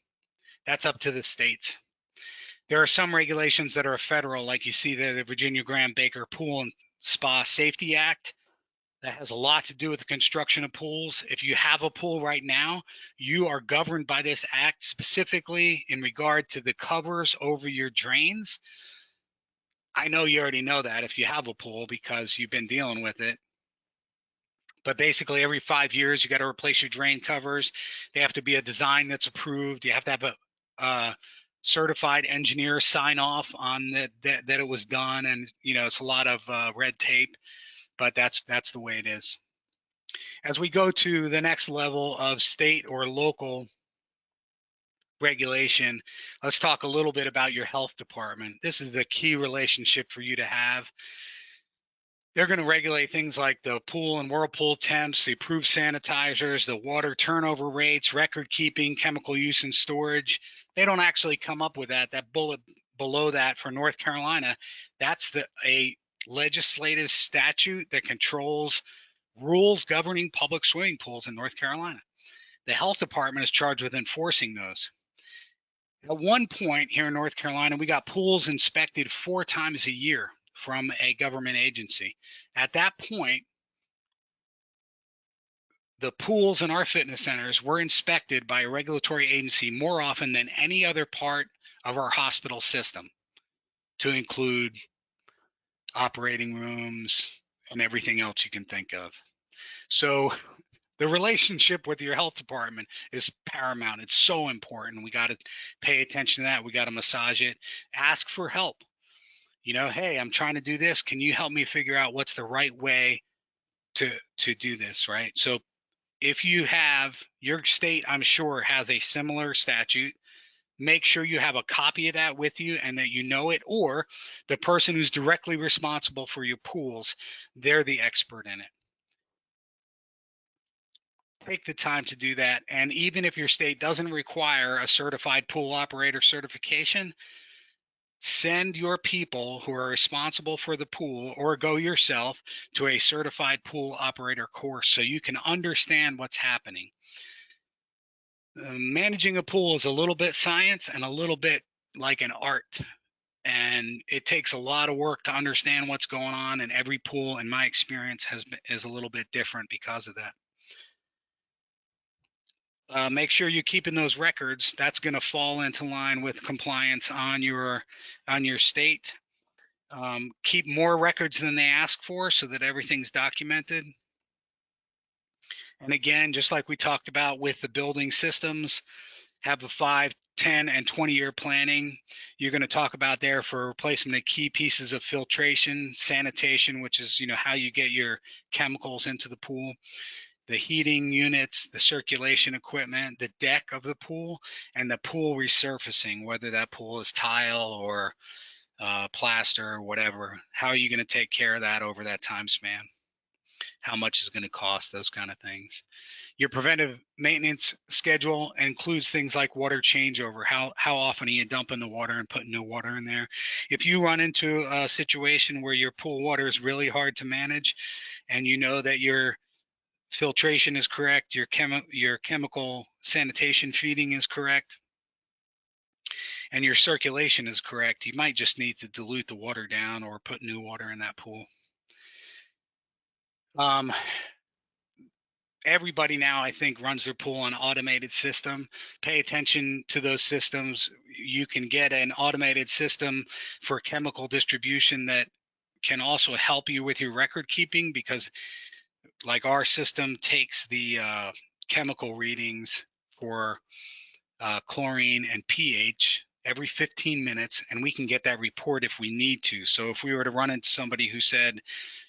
That's up to the states. There are some regulations that are federal, like you see there, the Virginia Graham Baker Pool and Spa Safety Act. That has a lot to do with the construction of pools. If you have a pool right now, you are governed by this act specifically in regard to the covers over your drains. I know you already know that if you have a pool because you've been dealing with it. But basically every 5 years, you got to replace your drain covers. They have to be a design that's approved. You have to have a certified engineer sign off on that it was done. And, you know, it's a lot of red tape, but that's the way it is. As we go to the next level of state or local regulation, let's talk a little bit about your health department. This is the key relationship for you to have. They're going to regulate things like the pool and whirlpool temps, the approved sanitizers, the water turnover rates, record keeping, chemical use and storage. They don't actually come up with that. That bullet below that for North Carolina, that's a legislative statute that controls rules governing public swimming pools in North Carolina. The health department is charged with enforcing those. At one point here in North Carolina, we got pools inspected 4 times a year from a government agency. At that point, the pools in our fitness centers were inspected by a regulatory agency more often than any other part of our hospital system, to include operating rooms and everything else you can think of. So the relationship with your health department is paramount. It's so important. We got to pay attention to that. We got to massage it. Ask for help. Hey, I'm trying to do this. Can you help me figure out what's the right way to do this, right? So if you have, your state, I'm sure, has a similar statute, make sure you have a copy of that with you and that you know it, or the person who's directly responsible for your pools, they're the expert in it. Take the time to do that. And even if your state doesn't require a certified pool operator certification, send your people who are responsible for the pool, or go yourself to a certified pool operator course so you can understand what's happening. Managing a pool is a little bit science and a little bit like an art, and it takes a lot of work to understand what's going on, and every pool, in my experience, is a little bit different because of that. Make sure you're keeping those records. That's going to fall into line with compliance on your state. Keep more records than they ask for so that everything's documented. And again, just like we talked about with the building systems, have a 5, 10, and 20-year planning. You're going to talk about there for replacement of key pieces of filtration, sanitation, which is how you get your chemicals into the pool, the heating units, the circulation equipment, the deck of the pool, and the pool resurfacing, whether that pool is tile or plaster or whatever. How are you going to take care of that over that time span? How much is going to cost? Those kind of things. Your preventive maintenance schedule includes things like water changeover. How often are you dumping the water and putting new water in there? If you run into a situation where your pool water is really hard to manage, and you know that your filtration is correct, your chemical sanitation feeding is correct, and your circulation is correct, you might just need to dilute the water down or put new water in that pool. Everybody now, I think, runs their pool on automated system. Pay attention to those systems. You can get an automated system for chemical distribution that can also help you with your record keeping, because like our system takes the chemical readings for chlorine and pH every 15 minutes, and we can get that report if we need to. So if we were to run into somebody who said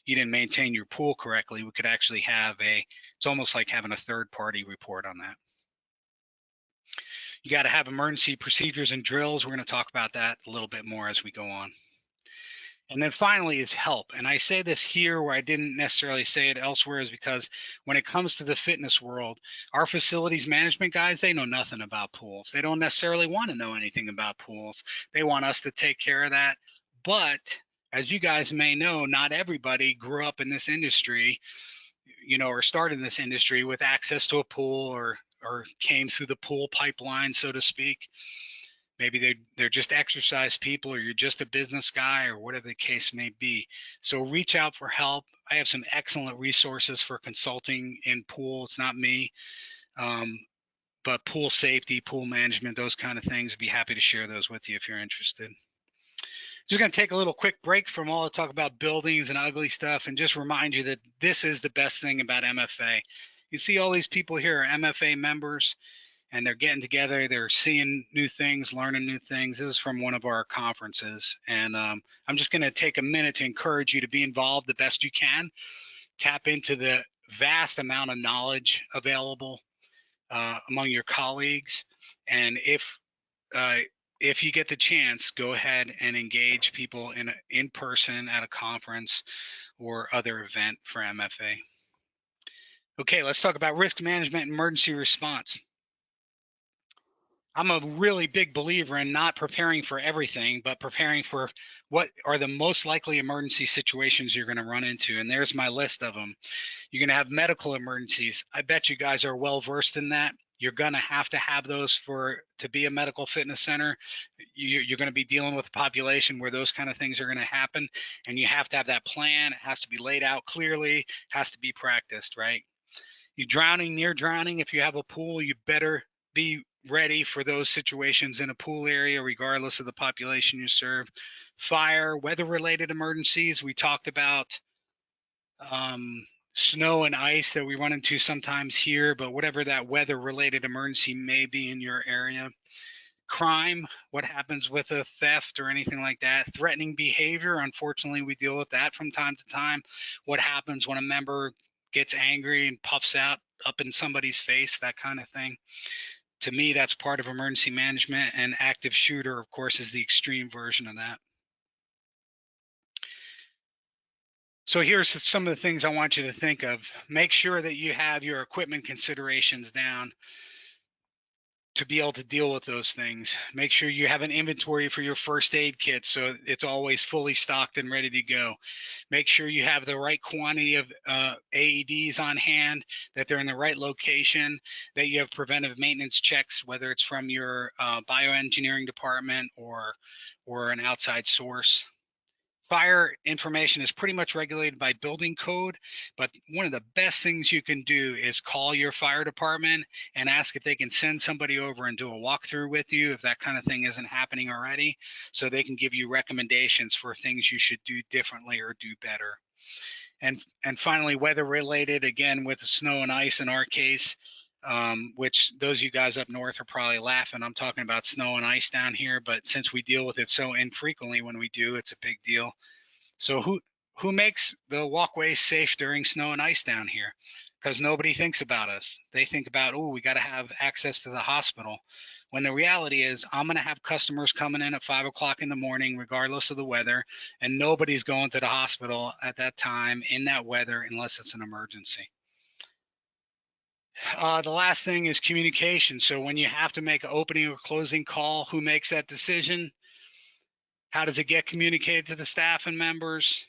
you didn't maintain your pool correctly, we could actually have it's almost like having a third party report on that. You got to have emergency procedures and drills. We're going to talk about that a little bit more as we go on. And then finally is help. And I say this here where I didn't necessarily say it elsewhere, is because when it comes to the fitness world, our facilities management guys, they know nothing about pools. They don't necessarily want to know anything about pools. They want us to take care of that. But as you guys may know, not everybody grew up in this industry, or started in this industry with access to a pool, or came through the pool pipeline, so to speak. Maybe they're just exercise people, or you're just a business guy, or whatever the case may be. So reach out for help. I have some excellent resources for consulting in pool. It's not me, but pool safety, pool management, those kind of things. I'd be happy to share those with you if you're interested. Just going to take a little quick break from all the talk about buildings and ugly stuff, and just remind you that this is the best thing about MFA. You see all these people here are MFA members, and they're getting together, they're seeing new things, learning new things. This is from one of our conferences. And I'm just going to take a minute to encourage you to be involved the best you can. Tap into the vast amount of knowledge available among your colleagues. And if you get the chance, go ahead and engage people in person at a conference, or other event for MFA. Okay, let's talk about risk management and emergency response. I'm a really big believer in not preparing for everything, but preparing for what are the most likely emergency situations you're going to run into. And there's my list of them. You're going to have medical emergencies. I bet you guys are well versed in that. You're going to have those to be a medical fitness center. You're going to be dealing with a population where those kind of things are going to happen, and you have to have that plan. It has to be laid out clearly, has to be practiced, right? You drowning, near drowning, if you have a pool, you better be ready for those situations in a pool area, regardless of the population you serve. Fire, weather-related emergencies, we talked about snow and ice that we run into sometimes here, but whatever that weather-related emergency may be in your area. Crime, what happens with a theft or anything like that. Threatening behavior, unfortunately, we deal with that from time to time. What happens when a member gets angry and puffs out up in somebody's face, that kind of thing. To me, that's part of emergency management, and active shooter, of course, is the extreme version of that. So here's some of the things I want you to think of. Make sure that you have your equipment considerations down to be able to deal with those things. Make sure you have an inventory for your first aid kit so it's always fully stocked and ready to go. Make sure you have the right quantity of AEDs on hand, that they're in the right location, that you have preventive maintenance checks, whether it's from your bioengineering department or an outside source. Fire information is pretty much regulated by building code, but one of the best things you can do is call your fire department and ask if they can send somebody over and do a walkthrough with you if that kind of thing isn't happening already, so they can give you recommendations for things you should do differently or do better. And finally, weather related, again, with the snow and ice in our case, which those of you guys up north are probably laughing. I'm talking about snow and ice down here, but since we deal with it so infrequently when we do, it's a big deal. So who makes the walkways safe during snow and ice down here? Because nobody thinks about us. They think about, oh, we got to have access to the hospital. When the reality is, I'm going to have customers coming in at 5 o'clock in the morning, regardless of the weather, and nobody's going to the hospital at that time in that weather unless it's an emergency. The last thing is communication. So when you have to make an opening or closing call, who makes that decision? How does it get communicated to the staff and members?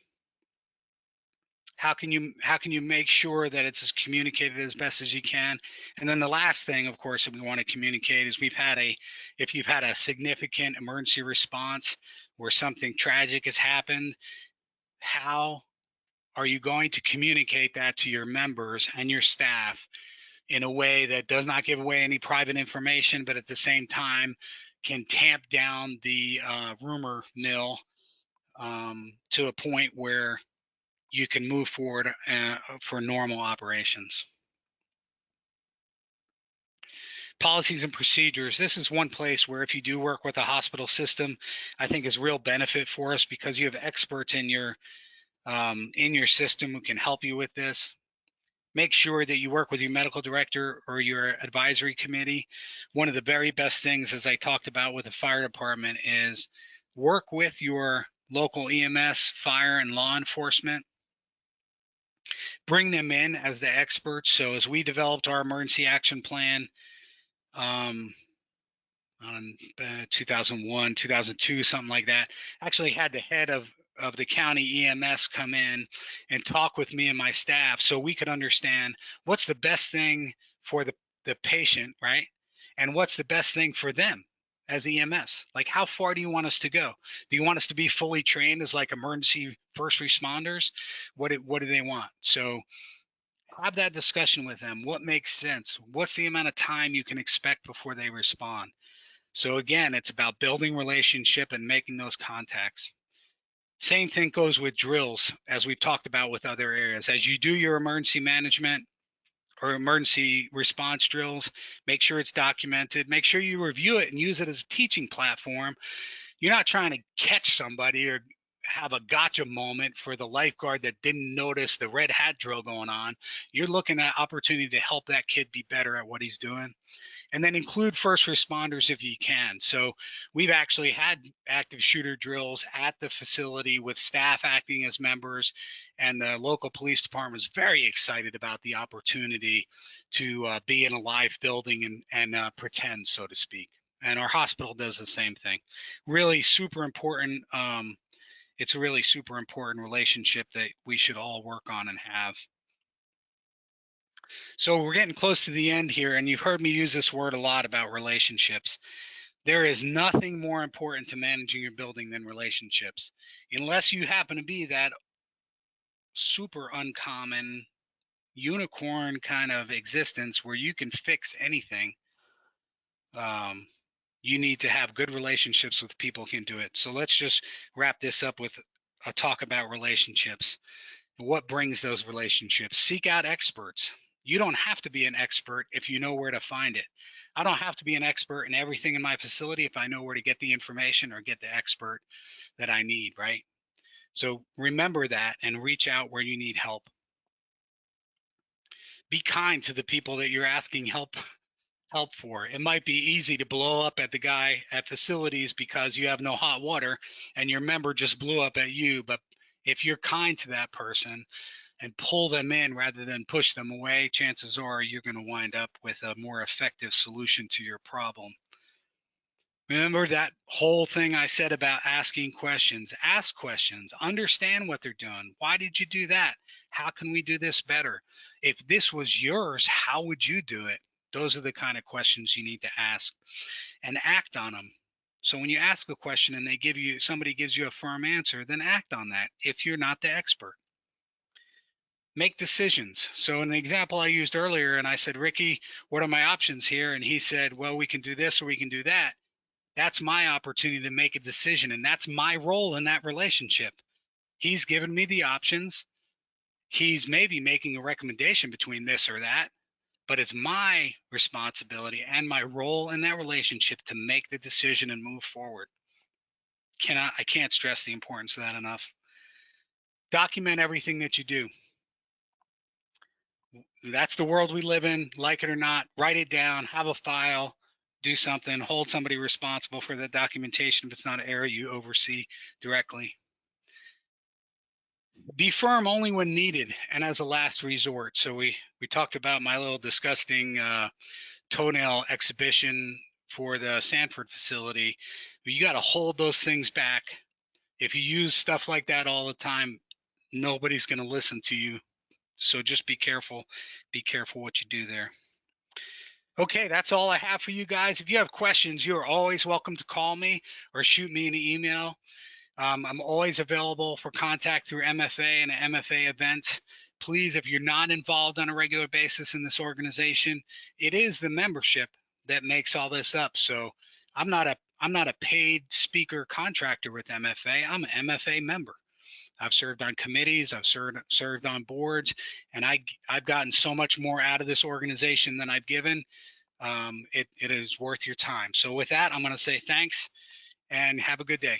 How can you make sure that it's as communicated as best as you can? And then the last thing, of course, that we want to communicate is if you've had a significant emergency response where something tragic has happened, how are you going to communicate that to your members and your staff in a way that does not give away any private information, but at the same time can tamp down the rumor mill to a point where you can move forward for normal operations. Policies and procedures. This is one place where if you do work with a hospital system, I think is real benefit for us because you have experts in your system who can help you with this. Make sure that you work with your medical director or your advisory committee. One of the very best things, as I talked about with the fire department, is work with your local EMS, fire, and law enforcement. Bring them in as the experts. So as we developed our emergency action plan on 2001, 2002, something like that, actually had the head of the county EMS come in and talk with me and my staff so we could understand what's the best thing for the patient, right? And what's the best thing for them as EMS? Like, how far do you want us to go? Do you want us to be fully trained as like emergency first responders? What do they want? So have that discussion with them. What makes sense? What's the amount of time you can expect before they respond? So again, it's about building relationship and making those contacts. Same thing goes with drills, as we've talked about with other areas. As you do your emergency management or emergency response drills, make sure it's documented. Make sure you review it and use it as a teaching platform. You're not trying to catch somebody or have a gotcha moment for the lifeguard that didn't notice the red hat drill going on. You're looking at opportunity to help that kid be better at what he's doing. And then include first responders if you can. So we've actually had active shooter drills at the facility with staff acting as members, and the local police department is very excited about the opportunity to be in a live building and pretend, so to speak. And our hospital does the same thing. Really super important. It's a really super important relationship that we should all work on and have. So we're getting close to the end here, and you've heard me use this word a lot about relationships. There is nothing more important to managing your building than relationships, unless you happen to be that super uncommon unicorn kind of existence where you can fix anything. You need to have good relationships with people who can do it. So let's just wrap this up with a talk about relationships. What brings those relationships? Seek out experts. You don't have to be an expert if you know where to find it. I don't have to be an expert in everything in my facility if I know where to get the information or get the expert that I need, right? So remember that and reach out where you need help. Be kind to the people that you're asking help for. It might be easy to blow up at the guy at facilities because you have no hot water and your member just blew up at you, but if you're kind to that person and pull them in rather than push them away, chances are you're going to wind up with a more effective solution to your problem. Remember that whole thing I said about asking questions. Ask questions. Understand what they're doing. Why did you do that? How can we do this better? If this was yours, how would you do it? Those are the kind of questions you need to ask and act on them. So when you ask a question and somebody gives you a firm answer, then act on that if you're not the expert. Make decisions. So in the example I used earlier, and I said, Ricky, what are my options here? And he said, well, we can do this or we can do that. That's my opportunity to make a decision. And that's my role in that relationship. He's given me the options. He's maybe making a recommendation between this or that, but it's my responsibility and my role in that relationship to make the decision and move forward. I can't stress the importance of that enough. Document everything that you do. That's the world we live in, like it or not. Write it down, have a file, do something, hold somebody responsible for the documentation if it's not an area you oversee directly. Be firm only when needed and as a last resort. So we talked about my little disgusting toenail exhibition for the Sanford facility. You got to hold those things back. If you use stuff like that all the time, nobody's going to listen to you. So just be careful. Be careful what you do there. Okay, that's all I have for you guys. If you have questions, you're always welcome to call me or shoot me an email. I'm always available for contact through MFA and MFA events. Please, if you're not involved on a regular basis in this organization, it is the membership that makes all this up. So I'm not a paid speaker contractor with MFA. I'm an MFA member. I've served on committees, I've served on boards, and I've gotten so much more out of this organization than I've given. It is worth your time. So with that, I'm going to say thanks and have a good day.